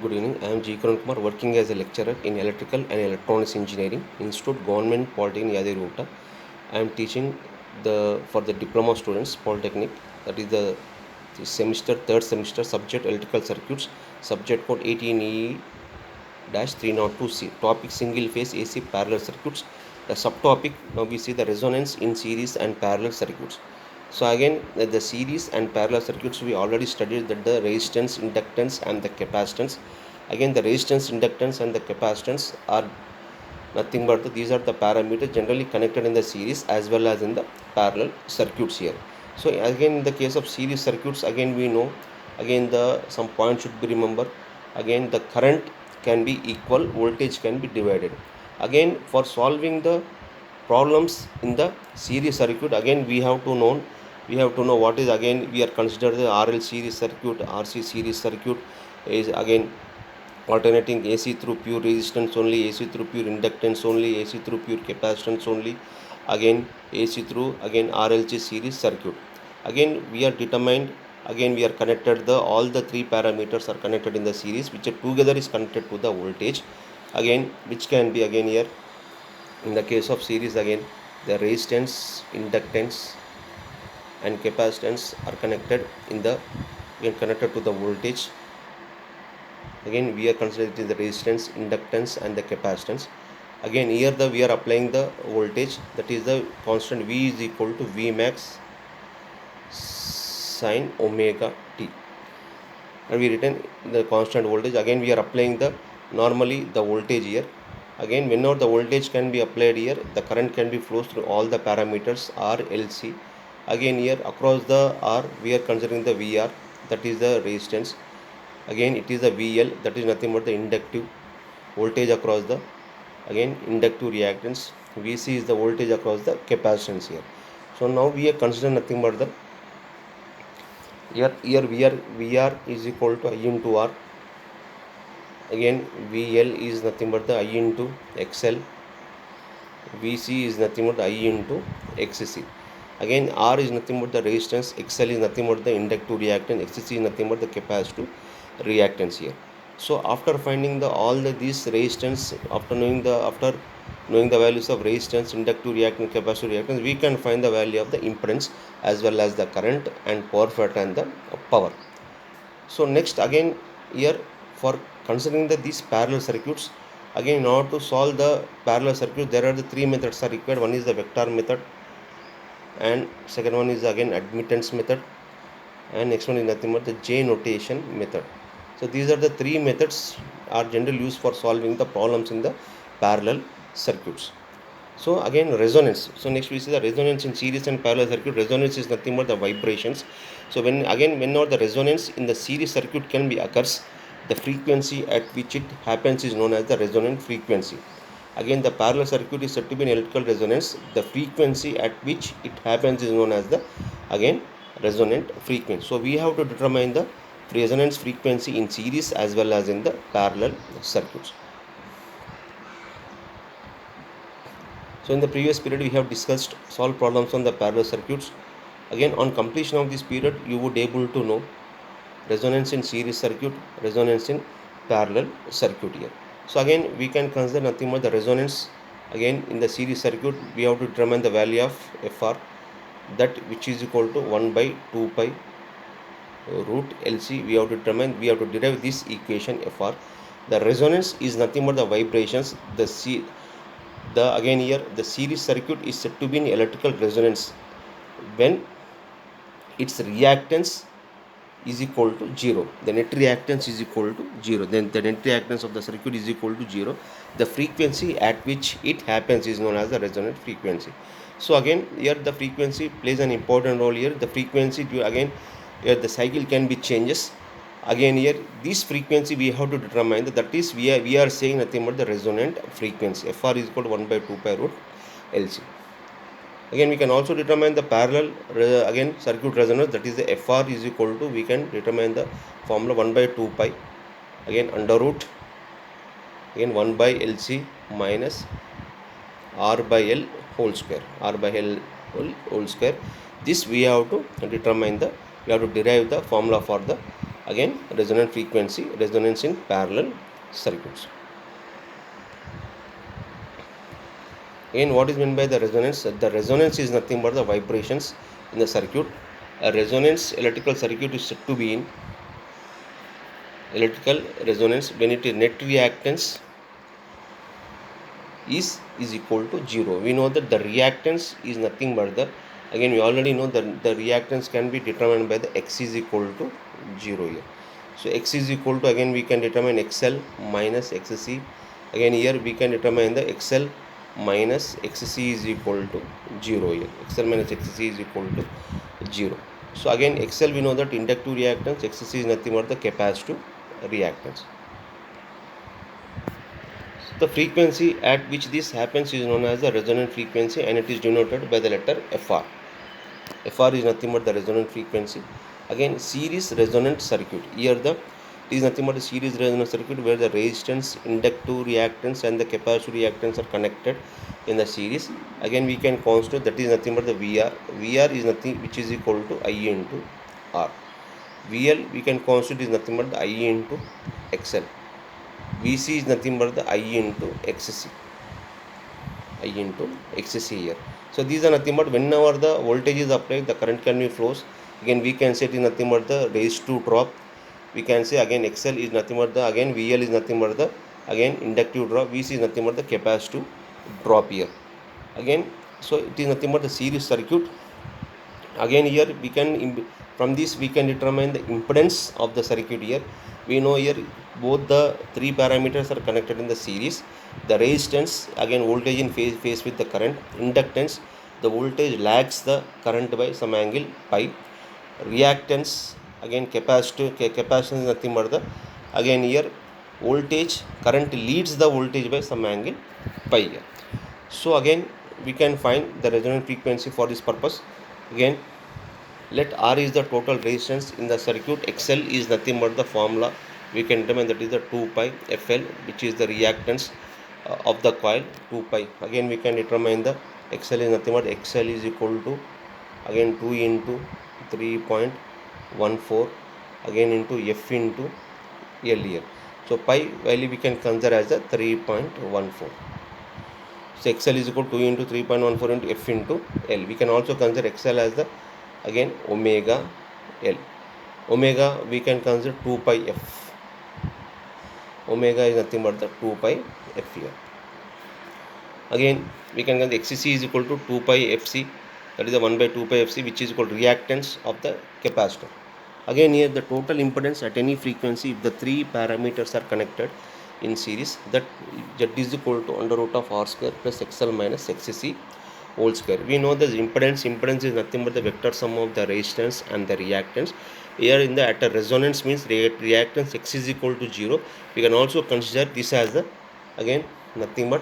Good evening. I am G. Karan Kumar, working as a lecturer in Electrical and Electronics Engineering, Institute Government Polytechnic Yadirgunta. I am teaching for the diploma students Polytechnic. That is the semester, third semester, subject Electrical Circuits, subject code 18E-302C. Topic single phase AC parallel circuits. The subtopic, now we see the resonance in series and parallel circuits. So again, the series and parallel circuits, we already studied that the resistance, inductance and the capacitance. Again, the resistance, inductance and the capacitance are nothing but these are the parameters generally connected in the series as well as in the parallel circuits here. So again, in the case of series circuits, again we know, again the some point should be remember. Again, the current can be equal, voltage can be divided. Again, for solving the problems in the series circuit, again we have to know what is, again we are considered the RL series circuit, RC series circuit is again alternating AC through pure resistance only, AC through pure inductance only, AC through pure capacitance only, again AC through again RLC series circuit. Again we are determined, again we are connected, the all the three parameters are connected in the series, which are together is connected to the voltage, again which can be again here in the case of series, again the resistance, inductance and capacitance are connected in the connected to the voltage. Again we are considering the resistance, inductance and the capacitance. Again here we are applying the voltage, that is the constant V is equal to V max sine omega t, and we written the constant voltage. Again we are applying the normally the voltage here. Again, whenever the voltage can be applied here, the current can be flows through all the parameters R, L, C. Again here across the R we are considering the VR, that is the resistance. Again it is the VL, that is nothing but the inductive voltage across the again inductive reactance. VC is the voltage across the capacitance here. So now we are considering nothing but the here VR is equal to I into R. Again VL is nothing but the I into XL. VC is nothing but I into XC. Again R is nothing but the resistance, XL is nothing but the inductive reactance, XC is nothing but the capacitive reactance here. So after finding these resistance, after knowing the values of resistance, inductive reactance, capacitive reactance, we can find the value of the impedance as well as the current and power factor and the power. So next, again here for considering these parallel circuits, again in order to solve the parallel circuit, there are the three methods are required. One is the vector method, and second one is again admittance method, and next one is nothing but the J notation method. So these are the three methods are generally used for solving the problems in the parallel circuits. So again resonance. So next we see the resonance in series and parallel circuit. Resonance is nothing but the vibrations. So whenever the resonance in the series circuit can be occurs, the frequency at which it happens is known as the resonant frequency. Again the parallel circuit is said to be an electrical resonance. The frequency at which it happens is known as the again resonant frequency. So we have to determine the resonance frequency in series as well as in the parallel circuits. So in the previous period we have discussed solve problems on the parallel circuits. Again on completion of this period you would able to know resonance in series circuit, resonance in parallel circuit here. So again we can consider nothing but the resonance. Again in the series circuit we have to determine the value of Fr, that which is equal to 1 by 2 pi root LC. We have to derive this equation Fr. The resonance is nothing but the vibrations. Again here the series circuit is said to be in electrical resonance when its reactance is equal to 0. The net reactance is equal to 0. Then the net reactance of the circuit is equal to 0. The frequency at which it happens is known as the resonant frequency. So again here the frequency plays an important role here. The frequency again here the cycle can be changes. Again here this frequency we have to determine, that is we are saying nothing but the resonant frequency. Fr is equal to 1 by 2 pi root LC. Again we can also determine the parallel again circuit resonance, that is the Fr is equal to, we can determine the formula 1 by 2 pi again under root again 1 by LC minus R by L whole square, R by L whole square. This we have to determine we have to derive the formula for the Again, resonant frequency, resonance in parallel circuits. Again, what is meant by the resonance? The resonance is nothing but the vibrations in the circuit. A resonance electrical circuit is said to be in electrical resonance when it is net reactance is equal to 0. We know that the reactance is nothing but the, again we already know that the reactance can be determined by the x is equal to 0 here. So x is equal to, again we can determine xl minus xc. Again here we can determine the xl minus xc is equal to 0 here. xl minus xc is equal to 0. So again xl we know that inductive reactance, xc is nothing but the capacitive reactance. The frequency at which this happens is known as the resonant frequency, and it is denoted by the letter Fr. Fr is nothing but the resonant frequency. Again, series resonant circuit. Here it is nothing but a series resonant circuit where the resistance, inductive reactance and the capacitive reactance are connected in the series. Again, we can consider that is nothing but the Vr. Vr is nothing which is equal to I into R. VL we can consider is nothing but the I into XL. Vc is nothing but the I into XC. I into XC here. So these are nothing but whenever the voltage is applied, the current can be flows. Again we can say it is nothing but the raised to drop. We can say again XL is nothing but the, again VL is nothing but the, again inductive drop. VC is nothing but the capacitive drop here. Again, so it is nothing but the series circuit. Again here we can, from this we can determine the impedance of the circuit here. We know here both the three parameters are connected in the series. The resistance, again voltage in phase with the current. Inductance, the voltage lags the current by some angle pi. Reactance, again capacitance is nothing but the, again here voltage current leads the voltage by some angle pi here. So again we can find the resonant frequency for this purpose. Again, let R is the total resistance in the circuit. XL is nothing but the formula we can determine, that is the 2 pi FL, which is the reactance of the coil, 2 pi. Again we can determine the XL is nothing but XL is equal to, again 2 into 3.14, again into F into L here. So pi value we can consider as the 3.14. So XL is equal to 2 into 3.14 into F into L. We can also consider XL as the, again omega L. Omega we can consider 2 pi F. Omega is nothing but the 2 pi F here. Again we can consider XC is equal to 2 pi FC, that is the 1 by 2 pi FC, which is equal to reactance of the capacitor. Again here the total impedance at any frequency, if the three parameters are connected in series, that Z is equal to under root of R square plus XL minus XC whole square. We know the impedance is nothing but the vector sum of the resistance and the reactance. Here in the at a resonance means reactance X is equal to 0. We can also consider this as the, again nothing but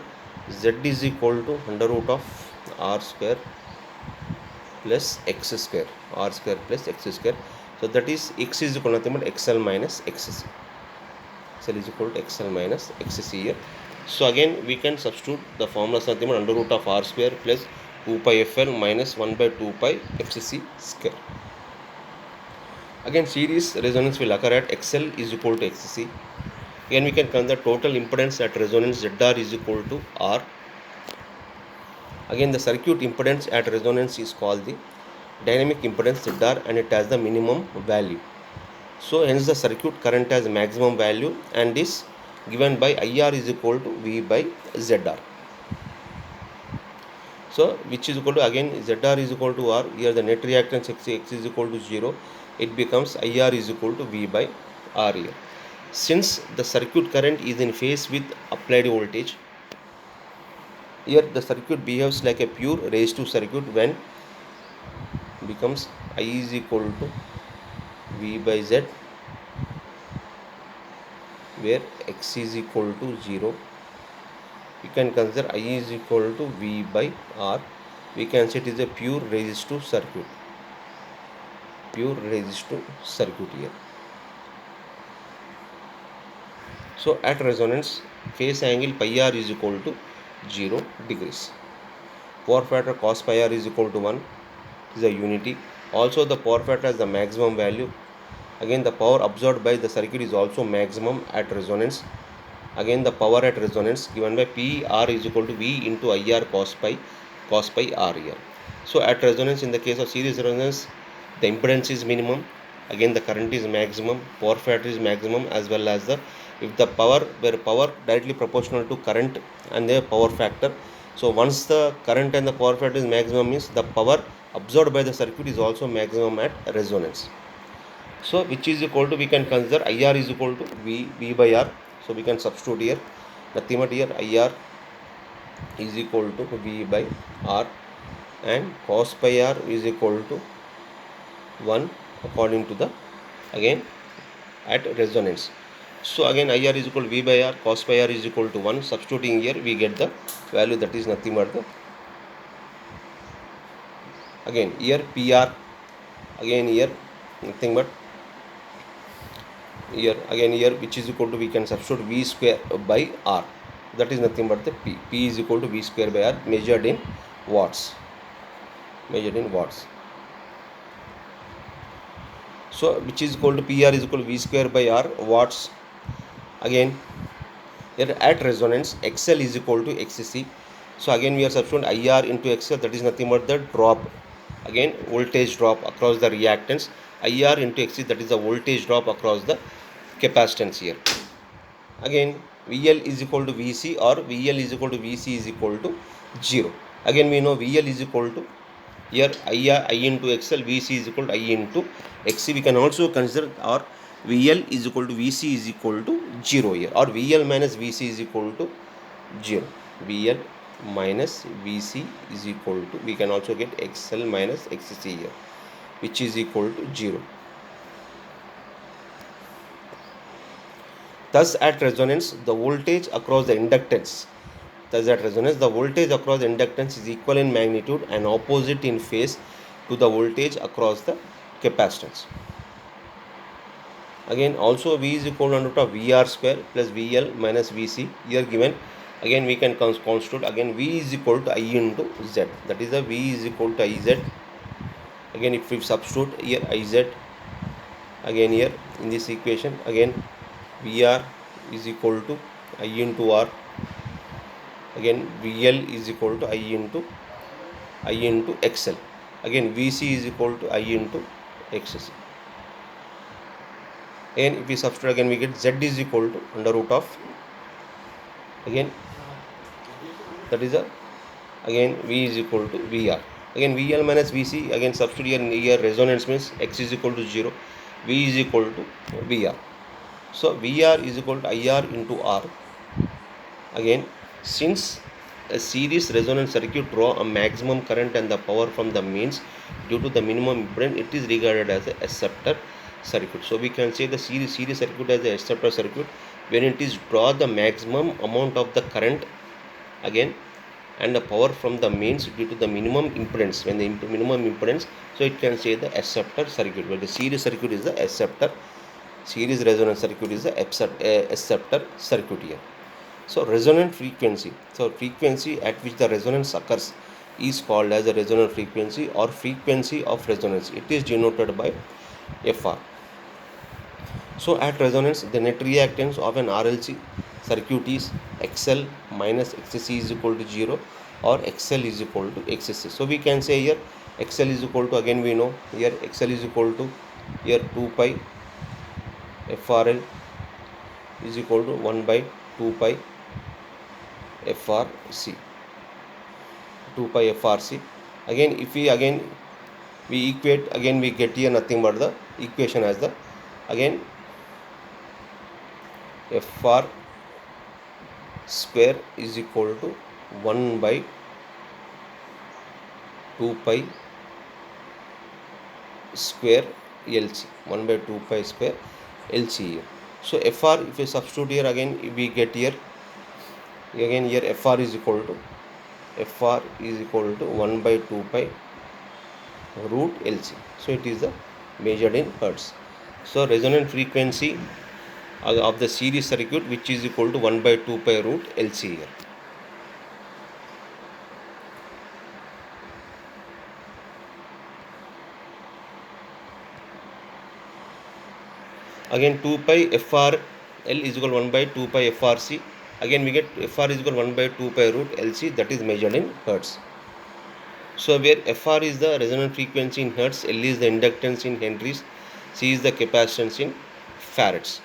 Z is equal to under root of R square plus X square, R square plus X square. So that is X is equal to nothing but XL minus XC. XL is equal to XL minus XC here. So again we can substitute the formula nothing but under root of R square plus 2 pi FL minus 1 by 2 pi FCC square. Again series resonance will occur at XL is equal to XC. Again we can consider total impedance at resonance ZR is equal to R. Again the circuit impedance at resonance is called the dynamic impedance ZR, and it has the minimum value. So hence the circuit current has maximum value and is given by IR is equal to V by ZR. So which is equal to, again ZR is equal to R. Here the net reactance X is equal to 0. It becomes IR is equal to V by R here. Since the circuit current is in phase with applied voltage, here the circuit behaves like a pure resistive circuit when becomes I is equal to V by Z, where X is equal to 0. We can consider I is equal to V by R. We can say it is a pure resistive circuit. Pure resistive circuit here. So at resonance, phase angle pi r is equal to 0 degrees. Power factor cos pi r is equal to 1 is a unity. Also the power factor has the maximum value. Again, the power absorbed by the circuit is also maximum at resonance. Again, the power at resonance given by PR is equal to V into IR cos pi R here. So at resonance, in the case of series resonance, the impedance is minimum. Again, the current is maximum, power factor is maximum, as well as the if the power where power directly proportional to current and the power factor. So once the current and the power factor is maximum, means the power absorbed by the circuit is also maximum at resonance. So which is equal to, we can consider IR is equal to V by R. So we can substitute here, nothing but here IR is equal to V by R, and cos pi R is equal to 1 according to the, again, at resonance. So again IR is equal to V by R, cos pi R is equal to 1. Substituting here, we get the value, that is nothing but the, again here PR, again here nothing but here, again here, which is equal to, we can substitute V square by R, that is nothing but the P is equal to V square by R, measured in watts, so which is equal to PR is equal to V square by R watts. Again here at resonance, XL is equal to XC. So again we are substituting IR into XL, that is nothing but the drop, again voltage drop across the reactance. IR into XC, that is the voltage drop across the capacitance here. Again VL is equal to VC, or VL is equal to VC is equal to 0. Again we know VL is equal to, here I into XL, VC is equal to I into XC. We can also consider, or VL is equal to VC is equal to 0 here, or VL minus VC is equal to 0. VL minus VC is equal to, we can also get XL minus XC here, which is equal to 0. Thus at resonance, the voltage across the inductance, the voltage across the inductance is equal in magnitude and opposite in phase to the voltage across the capacitance. Again also V is equal to under root of VR square plus VL minus VC here given. Again we can constitute, again V is equal to I into Z, that is the V is equal to IZ. Again if we substitute here IZ, again here in this equation, again VR is equal to I into R, again VL is equal to I into XL, again VC is equal to I into XC. And if we substitute, again we get Z is equal to under root of, again that is a, again V is equal to VR, again VL minus VC, again substitute here resonance means X is equal to 0, V is equal to VR. So VR is equal to IR into R. Again, since a series resonance circuit draw a maximum current and the power from the means due to the minimum impedance, it is regarded as a acceptor circuit. So we can say the series circuit as a acceptor circuit when it is draw the maximum amount of the current, again, and the power from the mains due to the minimum impedance, when the minimum impedance, so it can say the acceptor circuit, where the series circuit is the acceptor, series resonance circuit is the acceptor circuit here. So resonant frequency, so frequency at which the resonance occurs is called as a resonant frequency or frequency of resonance. It is denoted by FR. So at resonance, the net reactance of an RLC circuit is XL minus XC is equal to 0, or XL is equal to XC. So we can say here XL is equal to, again we know here XL is equal to here 2 pi FRL is equal to 1 by 2 pi FRC, 2 pi FRC. Again if we equate, again we get here nothing but the equation as the, again FR square is equal to 1 by 2 pi square LC, 1 by 2 pi square LC here. So FR, if we substitute here, again we get here, again here FR is equal to 1 by 2 pi root LC. So it is the measured in hertz. So resonant frequency of the series circuit, which is equal to 1 by 2 pi root LC here. Again 2 pi FR L is equal 1 by 2 pi FRC. Again we get FR is equal 1 by 2 pi root LC, that is measured in hertz. So where FR is the resonant frequency in hertz, L is the inductance in henries, C is the capacitance in farads.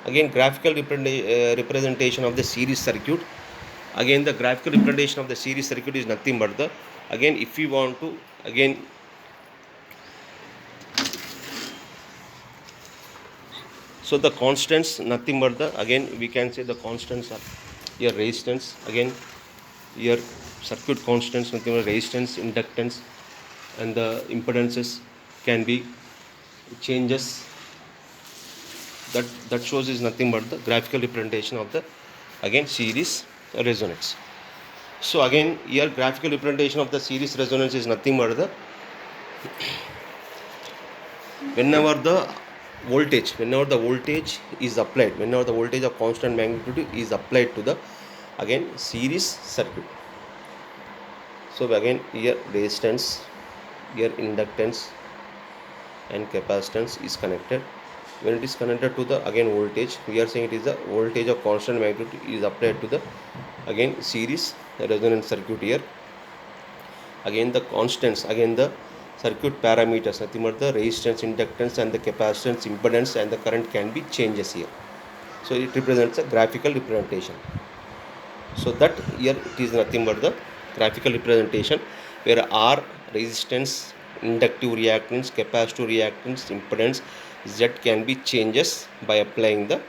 Again graphical representation of the series circuit. Again the graphical representation of the series circuit is nothing but the, again if we want to, again so the constants nothing but the, again we can say the constants are your resistance, again your circuit constants nothing but resistance, inductance, and the impedances can be changes. That shows is nothing but the graphical representation of the, again, series resonance. So again here graphical representation of the series resonance is nothing but the, whenever the voltage is applied, whenever the voltage of constant magnitude is applied to the, again, series circuit. So again here resistance, here inductance and capacitance is connected. When it is connected to the, again, voltage, we are saying it is the voltage of constant magnitude is applied to the, again, series resonance circuit here. Again the constants, again the circuit parameters, nothing but the resistance, inductance and the capacitance, impedance and the current can be changes here. So it represents a graphical representation. So that here it is nothing but the graphical representation, where R resistance, inductive reactance, capacitive reactance, impedance, Z can be changes by applying the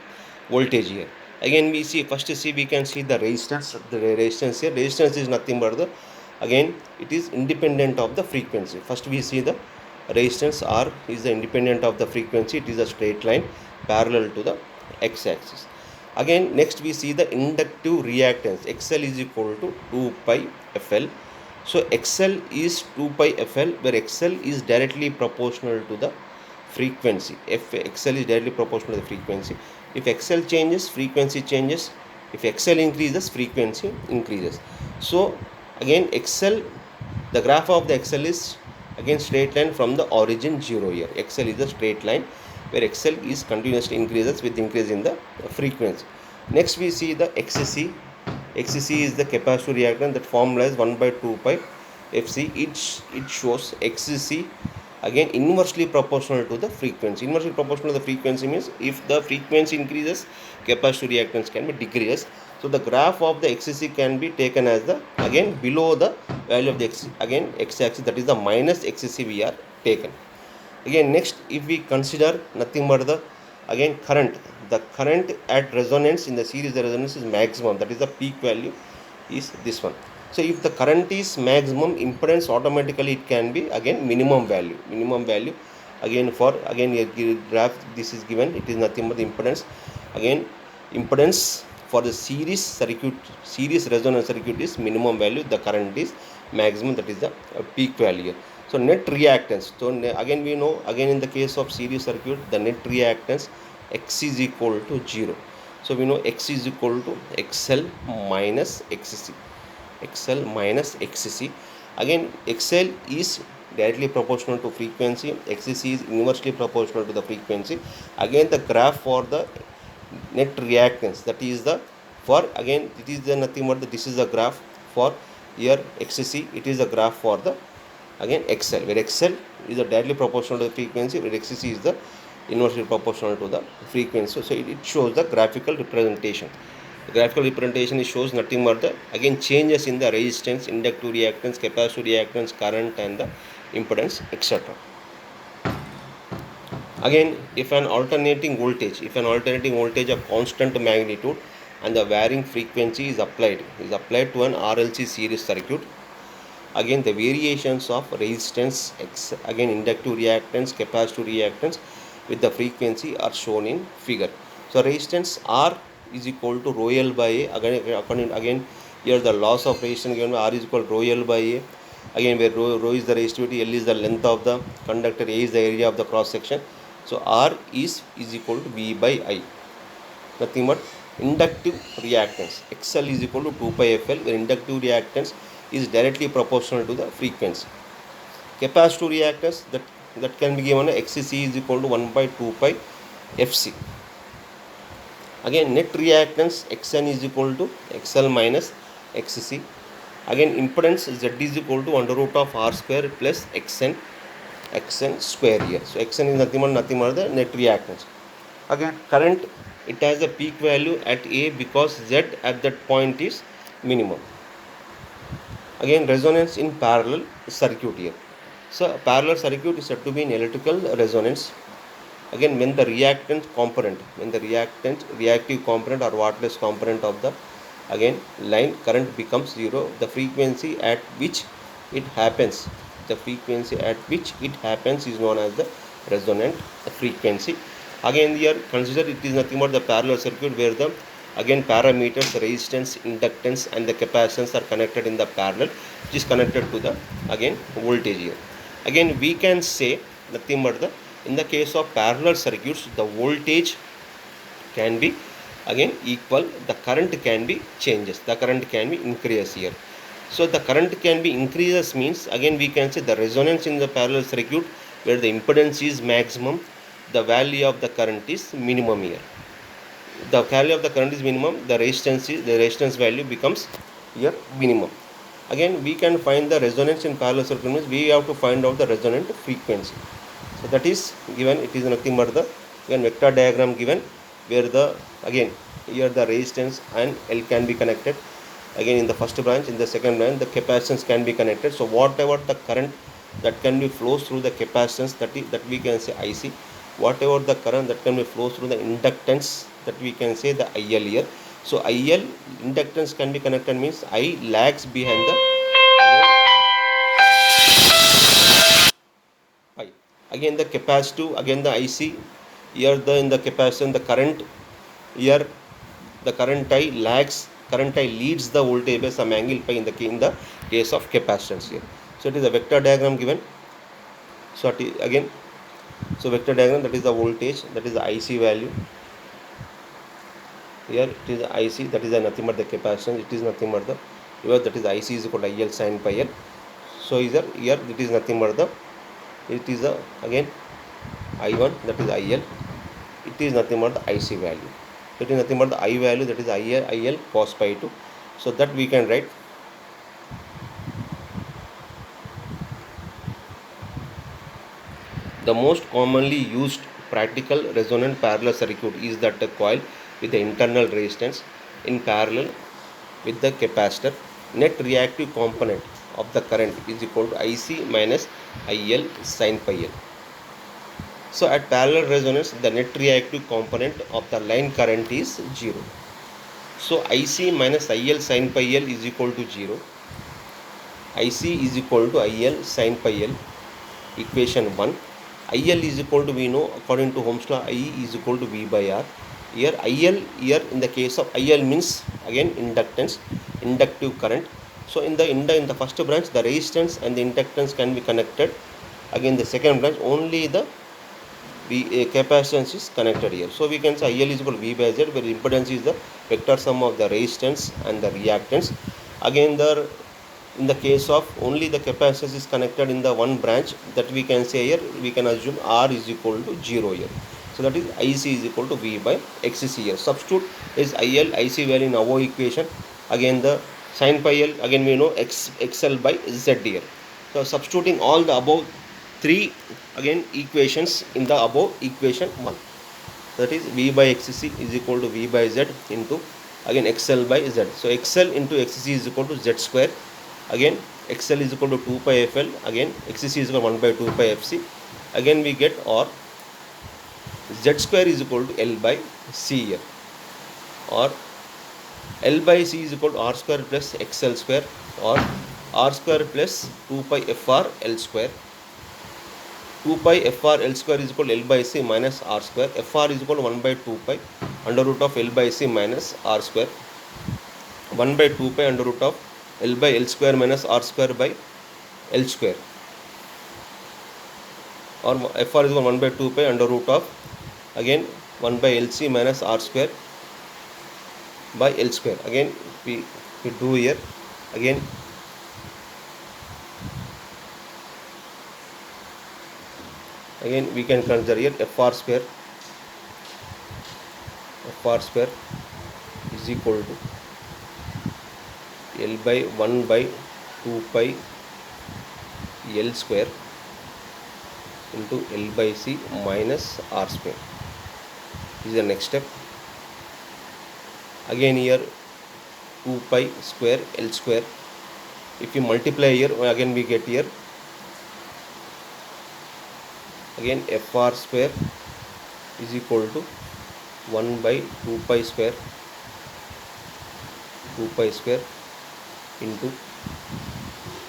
voltage here. Again we see, first see we can see the resistance. The resistance here, resistance is nothing but the, again it is independent of the frequency. First we see the resistance R is the independent of the frequency, it is a straight line parallel to the x-axis. Again next we see the inductive reactance, XL is equal to 2 pi FL. So XL is 2 pi FL, where XL is directly proportional to the frequency. If XL is directly proportional to the frequency, if XL changes, frequency changes. If XL increases, frequency increases. So again XL, the graph of the XL is again straight line from the origin 0 here. XL is a straight line where XL is continuously increases with increase in the frequency. Next we see the XC. XC is the capacitive reactance, that formula is 1 by 2 pi FC. It shows XC again inversely proportional to the frequency. Inversely proportional to the frequency means if the frequency increases, capacitive reactance can be decreases. So the graph of the XC can be taken as the, again, below the value of the X, again x-axis, that is the minus XC we are taken. Again next if we consider nothing but the, again, the current at resonance in the series, the resonance is maximum, that is the peak value is this one. So if the current is maximum, impedance automatically it can be again minimum value. Again for, again a graph this is given, it is nothing but the impedance. Again impedance for the series circuit, series resonance circuit is minimum value, the current is maximum, that is the peak value. So net reactance, so again we know, again in the case of series circuit, the net reactance X is equal to 0. So we know X is equal to XL minus XC. XL minus XC. Again XL is directly proportional to frequency, XC is inversely proportional to the frequency. Again the graph for the net reactance, that is the, for, again it is the nothing but the, this is the graph for here XC, it is the graph for the, again, XL, where XL is the directly proportional to the frequency, where XC is the inversely proportional to the frequency. So it shows the graphical representation. The graphical representation shows nothing but the, again, changes in the resistance, inductive reactance, capacitive reactance, current and the impedance, etc. Again, if an alternating voltage of constant magnitude and the varying frequency is applied to an RLC series circuit, again the variations of resistance, again inductive reactance, capacitive reactance with the frequency are shown in figure. So resistance R is equal to rho L by A. Again here the loss of resistance given by R is equal to rho L by A. Again where rho is the resistivity, L is the length of the conductor, A is the area of the cross section. So R is equal to V by I. Nothing but inductive reactance, XL is equal to 2 pi FL, where inductive reactance is directly proportional to the frequency. Capacitive reactance, that that can be given XC is equal to 1 by 2 pi FC. Again net reactance Xn is equal to XL minus XC. Again impedance Z is equal to under root of R square plus Xn square here. So Xn is nothing but the net reactance. Again current, it has a peak value at A because Z at that point is minimum. Again resonance in parallel circuit here. So parallel circuit is said to be in electrical resonance. Again when the reactive component reactive component or wattless component of the again line current becomes zero, the frequency at which it happens is known as the resonant frequency. Again here consider it is nothing but the parallel circuit where the again parameters resistance, inductance and the capacitance are connected in the parallel, which is connected to the again voltage here. Again we can say nothing but the in the case of parallel circuits the voltage can be again equal, the current can be changes, the current can be increases here. So the current can be increases means again we can say the resonance in the parallel circuit where the impedance is maximum, the value of the current is minimum here. The value of the current is minimum, the resistance value becomes here minimum. Again we can find the resonance in parallel circuit means we have to find out the resonant frequency. So that is given, it is nothing but the again vector diagram given where the again here the resistance and L can be connected. Again in the first branch, in the second branch the capacitance can be connected. So whatever the current that can be flows through the capacitance, that we can say IC. Whatever the current that can be flows through the inductance, that we can say the IL here. So IL inductance can be connected means I lags behind the I. Again the capacitive, again the IC here the in the capacitance the current here the current I lags, current I leads the voltage by some angle pi in the case of capacitance here. So it is a vector diagram given. So again so vector diagram, that is the voltage, that is the IC value. Here it is the IC, that is nothing but the capacitance, it is nothing but the here that is IC is equal to IL sin pi L. So here it is nothing but the it is the again I1, that is IL, it is nothing but the IC value. It is nothing but the I value, that is IL cos pi 2. So that we can write the most commonly used practical resonant parallel circuit is that the coil with the internal resistance in parallel with the capacitor. Net reactive component of the current is equal to IC minus IL sin pi L. So at parallel resonance the net reactive component of the line current is 0. So IC minus IL sin pi L is equal to 0. IC is equal to IL sin pi L, equation 1. IL is equal to, we know according to Ohm's law, I is equal to V by R. Here IL, here in the case of IL means again inductance, inductive current. So in the first branch the resistance and the inductance can be connected. Again the second branch only the capacitance is connected here. So we can say IL is equal to V by Z, where impedance is the vector sum of the resistance and the reactance. Again in the case of only the capacitance is connected in the one branch, that we can say here we can assume R is equal to 0 here. So that is IC is equal to V by XC here. Substitute is IL, IC value in our equation. Again the sin pi L, again we know XL by Z here. So substituting all the above three again equations in the above equation 1, that is V by XC is equal to V by Z into again XL by Z. So XL into XC is equal to Z square. Again XL is equal to 2 pi FL, again XC is equal to 1 by 2 pi FC. Again we get, or Z square is equal to L by C here, or L by C is equal to R square plus XL square, or R square plus 2 pi FR L square. 2 pi FR L square is equal to L by C minus R square. FR is equal to 1 by 2 pi under root of L by C minus R square. 1 by 2 pi under root of L by L square minus R square by L square, or FR is equal to 1 by 2 pi under root of again 1 by LC minus R square by L square. Again we do here again Again we can consider here fr square is equal to L by 1 by 2 pi L square into L by C minus R square. This is the next step. Again here 2 pi square L square. If you multiply here, again we get here again fr square is equal to 1 by 2 pi square into,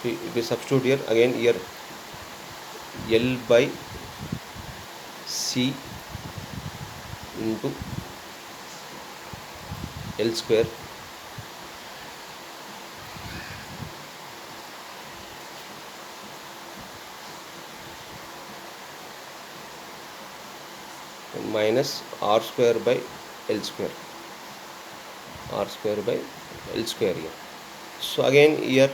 if we substitute here, again here L by C into L square minus R square by L square here. So again here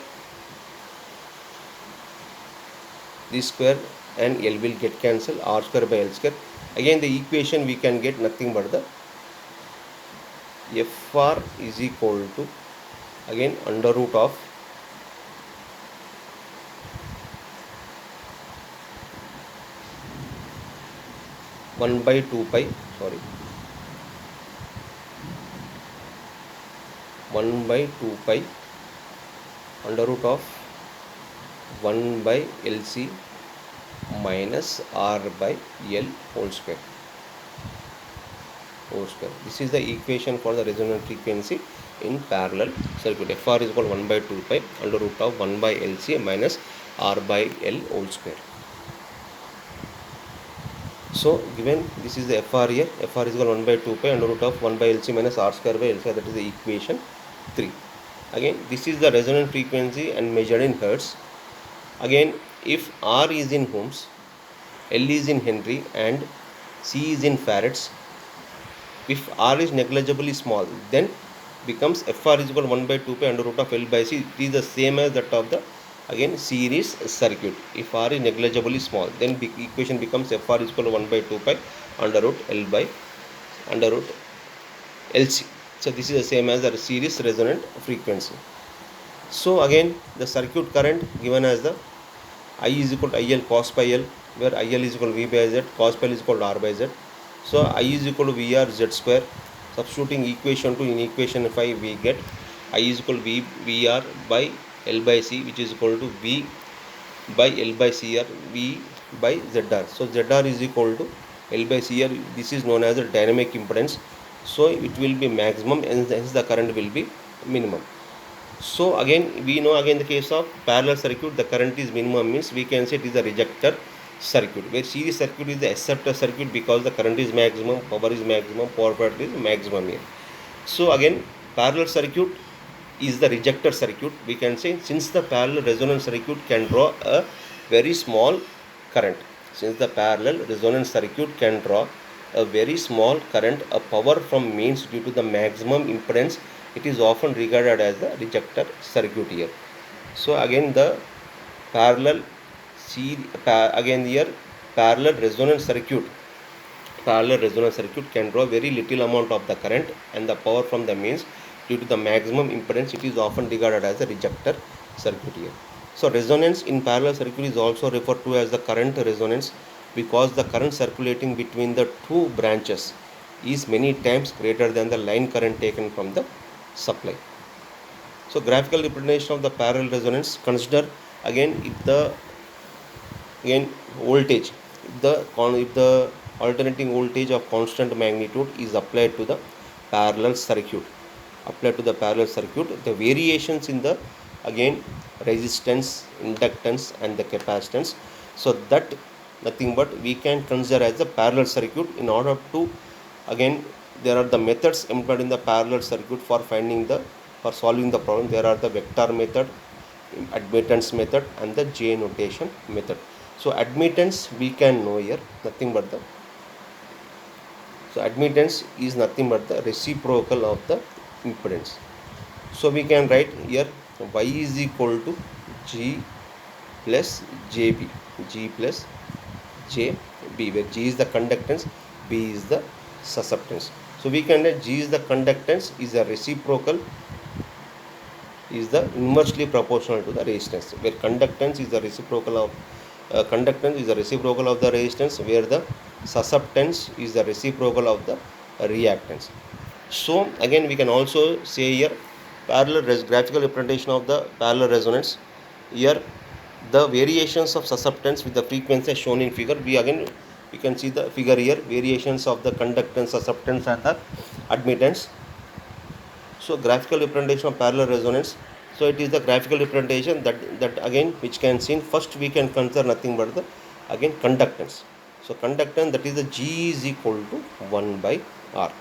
this square and L will get cancelled, R square by L square. Again the equation we can get nothing but the fr is equal to again under root of 1 by 2 pi 1 by 2 pi under root of 1 by LC minus R by L whole square. This is the equation for the resonant frequency in parallel circuit. Fr is equal to 1 by 2 pi under root of 1 by LC minus R by L whole square. So given this is the fr here, fr is equal to 1 by 2 pi under root of 1 by LC minus R square by L square, that is the equation 3. Again this is the resonant frequency and measured in hertz. Again if R is in ohms, L is in Henry and C is in farads, if R is negligibly small, then becomes fr is equal to 1 by 2 pi under root of L by C. It is the same as that of the again series circuit. If R is negligibly small, then equation becomes fr is equal to 1 by 2 pi under root LC. So this is the same as the series resonant frequency. So again the circuit current given as the I is equal to IL cos pi L, where IL is equal to V by Z, cos pi L is equal to R by Z. So I is equal to VR Z square. Substituting equation 2 in equation 5, we get I is equal to VR by L by C, which is equal to V by L by CR, V by ZR. So ZR is equal to L by CR. This is known as the dynamic impedance. So it will be maximum and hence the current will be minimum. So again we know, again the case of parallel circuit, the current is minimum means we can say it is a rejector circuit, where series circuit is the acceptor circuit because the current is maximum, power is maximum, power factor is maximum here. So again parallel circuit is the rejector circuit, we can say, since the parallel resonance circuit can draw a very small current. Since the parallel resonance circuit can draw a very small current, a power from means due to the maximum impedance, it is often regarded as the rejector circuit here. So again the parallel parallel resonance circuit can draw very little amount of the current and the power from the means due to the maximum impedance, it is often regarded as a rejector circuit here. So resonance in parallel circuit is also referred to as the current resonance because the current circulating between the two branches is many times greater than the line current taken from the supply. So graphical representation of the parallel resonance, consider again if the voltage, if the alternating voltage of constant magnitude is applied to the parallel circuit, the variations in the again resistance, inductance and the capacitance, so that nothing but we can consider as the parallel circuit. In order to, again there are the methods employed in the parallel circuit for solving the problem. There are the vector method, admittance method and the J notation method. So admittance we can know here admittance is nothing but the reciprocal of the impedance. So we can write here Y is equal to G plus JB, B, where G is the conductance, B is the susceptance. So we can write G is the conductance, is a reciprocal, is the inversely proportional to the resistance, where conductance is the reciprocal of conductance is the reciprocal of the resistance, where the susceptance is the reciprocal of the reactance. So again we can also say here graphical representation of the parallel resonance. Here the variations of susceptance with the frequency as shown in figure. We can see the figure here, variations of the conductance, susceptance and the admittance. So graphical representation of parallel resonance. So it is the graphical representation that again which can seen. First we can consider nothing but the again conductance. So conductance, that is the G is equal to 1 by R.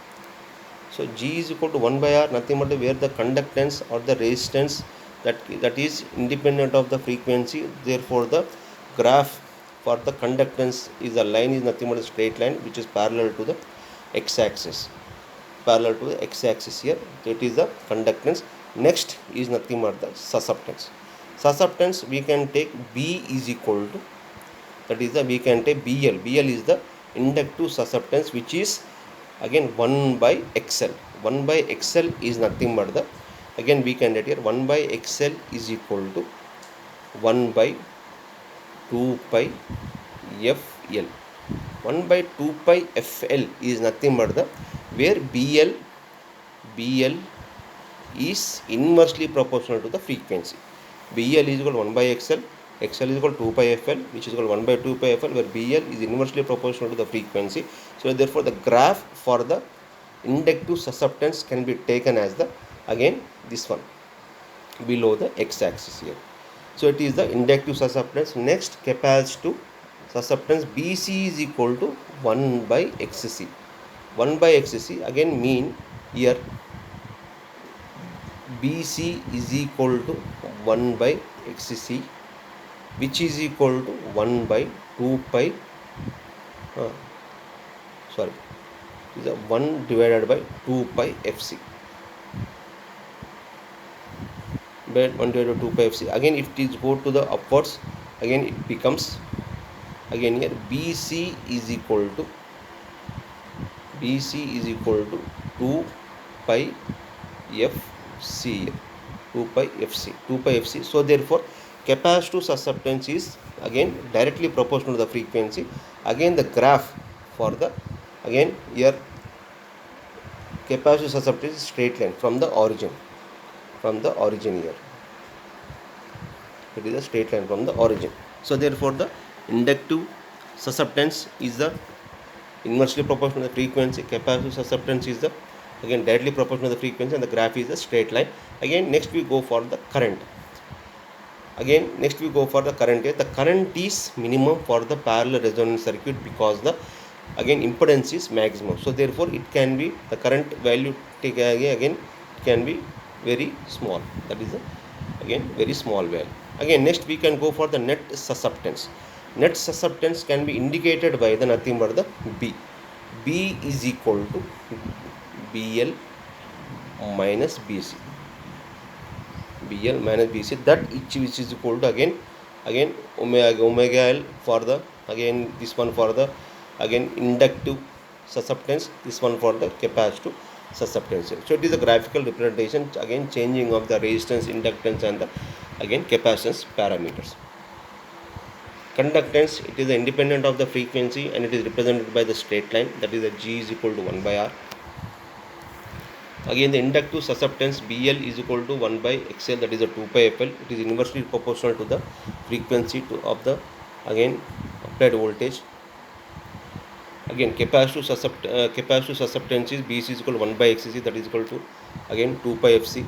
So G is equal to 1 by R, nothing but where the conductance or the resistance that is independent of the frequency. Therefore the graph for the conductance is a line, is nothing but a straight line which is parallel to the x-axis. Parallel to the x-axis here. So it is the conductance. Next is nothing but the susceptance. Susceptance we can take B is equal to, that is the we can take BL. BL is the inductive susceptance, which is again 1 by XL. 1 by XL is nothing but the, again we can write here 1 by XL is equal to 1 by 2 pi FL. 1 by 2 pi FL is nothing but the, where BL is inversely proportional to the frequency. BL is equal to 1 by XL, XL is equal to 2 pi FL, which is equal to 1 by 2 pi FL, where BL is inversely proportional to the frequency. So therefore the graph for the inductive susceptance can be taken as the, again this one below the x-axis here. So it is the inductive susceptance. Next, capacitive susceptance BC is equal to 1 by XC. 1 by XC again mean here BC is equal to 1 by XC, which is equal to 1 by 2 pi is a 1 divided by 2 pi FC. 1 divided by 2 pi FC. Again if it is go to the upwards, again it becomes, again here BC is equal to 2 pi FC. 2 pi FC. So therefore capacitive susceptance is again directly proportional to the frequency. Again the graph for the, again here capacitive susceptance is straight line from the origin here. It is a straight line from the origin. So therefore the inductive susceptance is the inversely proportional to the frequency. Capacitive susceptance is the again directly proportional to the frequency, and the graph is a straight line. Again next we go for the current. Here the current is minimum for the parallel resonance circuit, because the again impedance is maximum. So therefore it can be the current value take again it can be very small, that is again very small value. Again next we can go for the net susceptance. Net susceptance can be indicated by the nothing but the B. B is equal to BL minus BC. BL minus BC, that which is equal to again omega L for the, again this one for the again inductive susceptance, this one for the capacitive susceptance. So it is a graphical representation, again changing of the resistance, inductance and the again capacitance parameters. Conductance, it is independent of the frequency and it is represented by the straight line, that is the G is equal to 1 by R. Again the inductive susceptance BL is equal to 1 by XL, that is a 2 pi FL. It is inversely proportional to the frequency of the again applied voltage. Again capacitive susceptance is BC is equal to 1 by XC, that is equal to again 2 pi FC.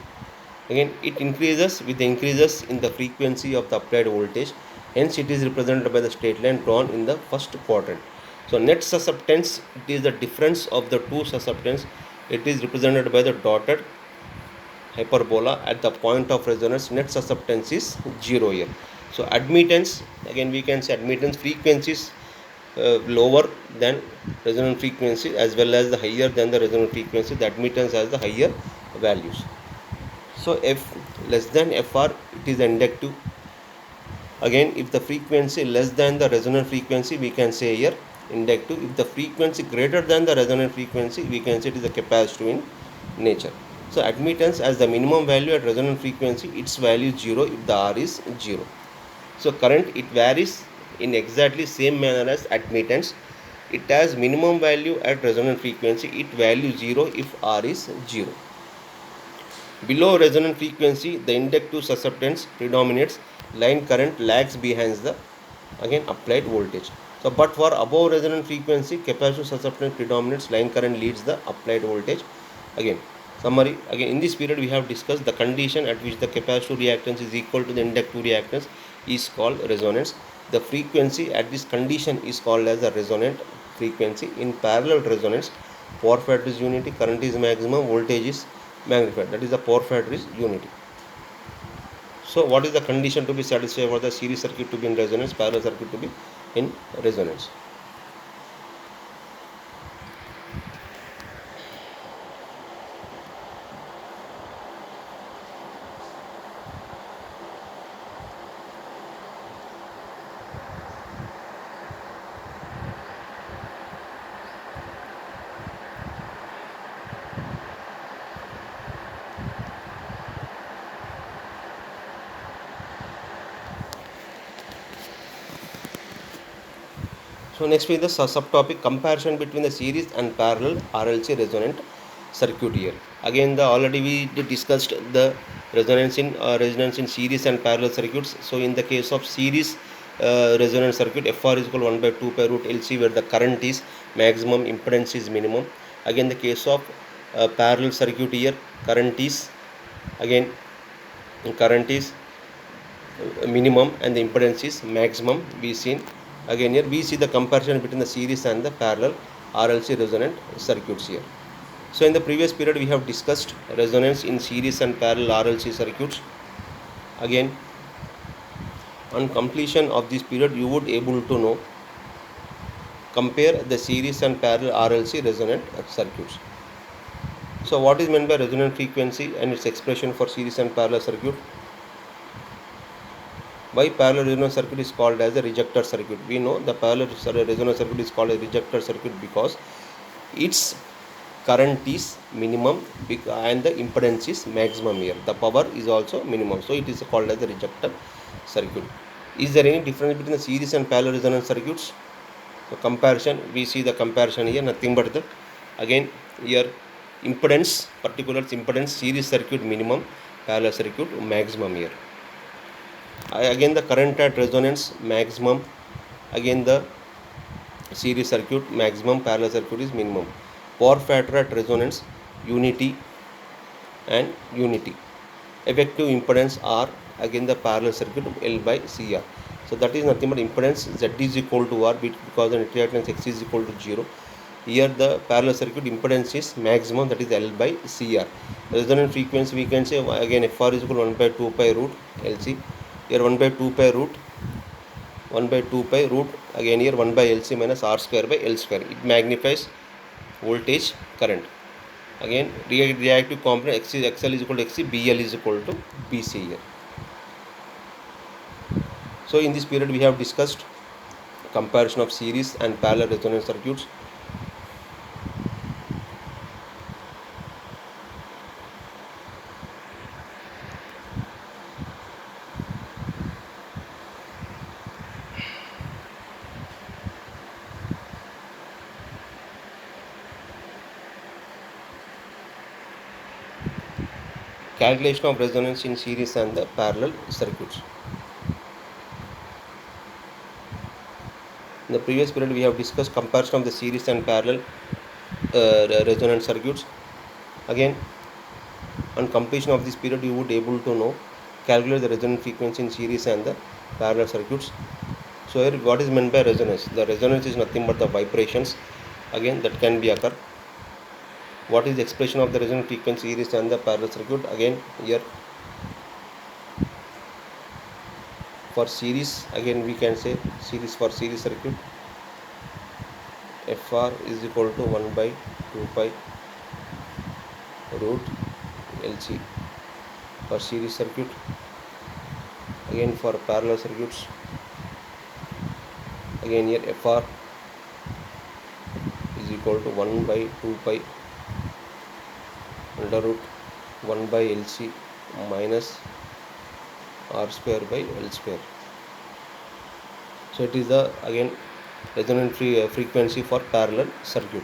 Again it increases with the increases in the frequency of the applied voltage, hence it is represented by the straight line drawn in the first quadrant. So net susceptance, it is the difference of the two susceptance. It is represented by the dotted hyperbola at the point of resonance. Net susceptance is 0 here. So admittance, again we can say admittance frequencies lower than resonant frequency as well as the higher than the resonant frequency. The admittance has the higher values. So F less than FR, it is inductive. Again if the frequency less than the resonant frequency, we can say here inductive. If the frequency greater than the resonant frequency, we can say it is a capacitive in nature. So admittance as the minimum value at resonant frequency, its value is 0 if the R is 0. So current, it varies in exactly same manner as admittance. It has minimum value at resonant frequency, it value 0 if R is 0. Below resonant frequency, the inductive susceptance predominates, line current lags behind the again applied voltage. So but for above resonant frequency, capacitive susceptance predominates, line current leads the applied voltage. Again, summary, again in this period we have discussed the condition at which the capacitive reactance is equal to the inductive reactance is called resonance. The frequency at this condition is called as a resonant frequency. In parallel resonance, power factor is unity, current is maximum, voltage is magnified, that is the power factor is unity. So what is the condition to be satisfied for the series circuit to be in resonance, parallel circuit to be in resonance? So next is the subtopic comparison between the series and parallel RLC resonant circuit here. Again, the already we discussed the resonance in series and parallel circuits. So in the case of series resonant circuit, FR is equal to 1 by 2 pi root LC, where the current is maximum, impedance is minimum. Again, the case of parallel circuit here, current is again minimum and the impedance is maximum. We seen again here we see the comparison between the series and the parallel RLC resonant circuits here. So in the previous period we have discussed resonance in series and parallel RLC circuits. Again, on completion of this period you would able to know, compare the series and parallel RLC resonant circuits. So what is meant by resonant frequency and its expression for series and parallel circuit? Why parallel resonant circuit is called as a rejector circuit? We know the parallel resonant circuit is called a rejector circuit because its current is minimum and the impedance is maximum here. The power is also minimum, so it is called as a rejector circuit. Is there any difference between the series and parallel resonant circuits? So comparison, we see the comparison here, nothing but the again here impedance, particular impedance, series circuit minimum, parallel circuit maximum here. Again the current at resonance maximum, again the series circuit maximum, parallel circuit is minimum. Power factor at resonance unity and unity. Effective impedance R, again the parallel circuit L by CR. So that is nothing but impedance Z is equal to R because the reactance X is equal to 0. Here the parallel circuit impedance is maximum, that is L by CR. Resonant frequency we can say again FR is equal to 1 by 2 pi root LC. Here 1 by 2 pi root again here 1 by LC minus R square by L square. It magnifies voltage current. Again reactive component XL is equal to XC, BL is equal to BC here. So in this period we have discussed comparison of series and parallel resonance circuits. Calculation of resonance in series and the parallel circuits. In the previous period we have discussed comparison of the series and parallel resonant circuits. Again, on completion of this period you would able to know, calculate the resonant frequency in series and the parallel circuits. So here what is meant by resonance? The resonance is nothing but the vibrations again that can be occur. What is the expression of the resonant frequency series and the parallel circuit? Again here for series, again we can say series for series circuit FR is equal to 1 by 2 pi root LC for series circuit. Again for parallel circuits, again here FR equal to 1 by 2 pi under root 1 by LC minus R square by L square. So it is the again resonant frequency for parallel circuit.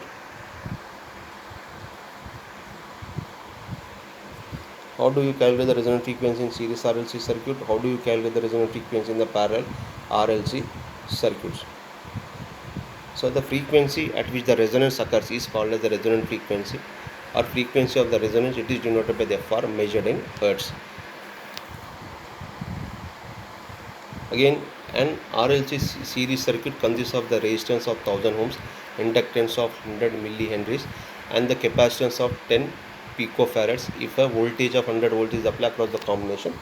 How do you calculate the resonant frequency in series RLC circuit? How do you calculate the resonant frequency in the parallel RLC circuits? So the frequency at which the resonance occurs is called as the resonant frequency or frequency of the resonance. It is denoted by the FR measured in Hertz. Again, an RLC series circuit consists of the resistance of 1000 ohms, inductance of 100 millihenries, and the capacitance of 10 picofarads. If a voltage of 100 volts is applied across the combination,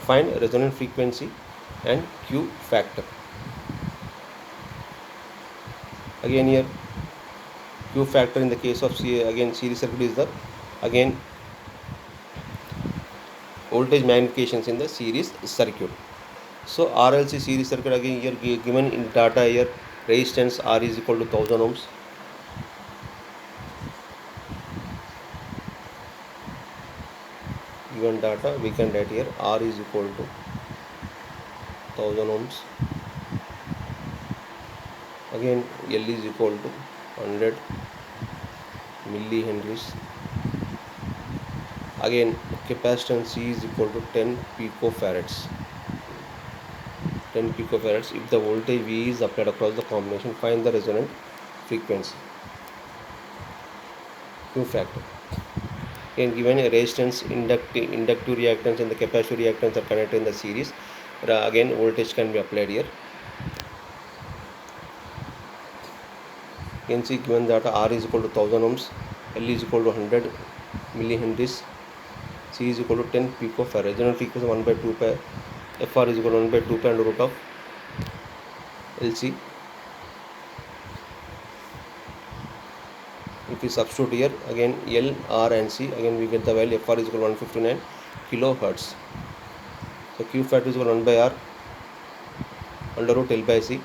find resonant frequency and Q factor. Again here, Q factor in the case of series circuit is the again voltage magnifications in the series circuit. So RLC series circuit, again here given in data here, resistance R is equal to 1000 ohms. Given data we can write here R is equal to 1000 ohms. Again L is equal to 100 millihenries. Again capacitance C is equal to 10 picofarads. 10 picofarads. If the voltage V is applied across the combination, find the resonant frequency. Q factor. Again given a resistance, inductive reactance and the capacitive reactance are connected in the series. Again voltage can be applied here. You can see given data R is equal to 1000 ohms, L is equal to 100 millihenries, C is equal to 10 picofarad. Resonant frequency 1 by 2 pi, FR is equal to 1 by 2 pi under root of LC. If we substitute here, again L, R and C, again we get the value FR is equal to 159 kilohertz. So Q factor is equal to 1 by R under root L by C.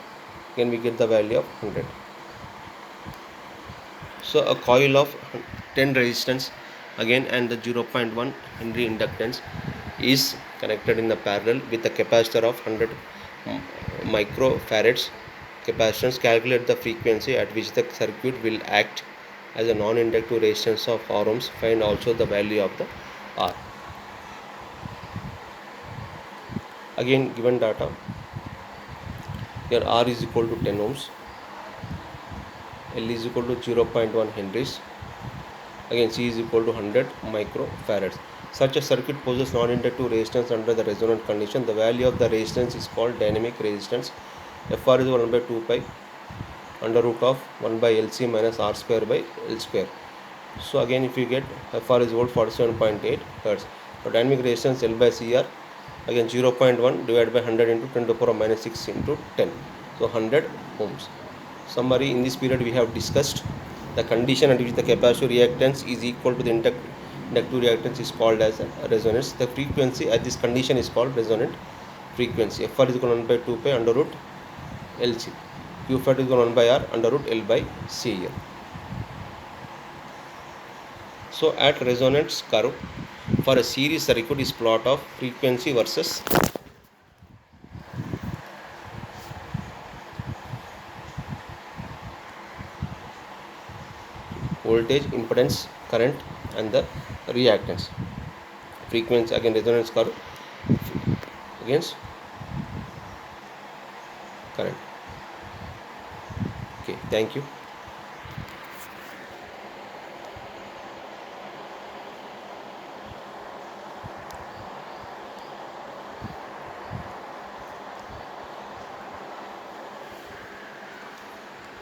Again we get the value of 100. So a coil of 10 resistance again and the 0.1 Henry inductance is connected in the parallel with a capacitor of 100 microfarads capacitance. Calculate the frequency at which the circuit will act as a non-inductive resistance of R ohms. Find also the value of the R. Again given data here R is equal to 10 ohms, L is equal to 0.1 henries, again C is equal to 100 microfarads. Such a circuit possesses non-inductive resistance under the resonant condition. The value of the resistance is called dynamic resistance. FR is 1 by 2 pi under root of 1 by LC minus R square by L square. So again if you get FR is equal to 47.8 Hertz. So dynamic resistance L by CR, again 0.1 divided by 100 into 10 to the power minus 6 into 10. So 100 ohms. Summary: in this period we have discussed the condition at which the capacitive reactance is equal to the inductive reactance is called as a resonance. The frequency at this condition is called resonant frequency. FR is equal to 1 by 2 pi under root LC. Q factor is equal to 1 by R under root L by C here. So at resonance curve for a series circuit is plot of frequency versus voltage, impedance, current and the reactance. Frequency again resonance curve against current. Okay, thank you.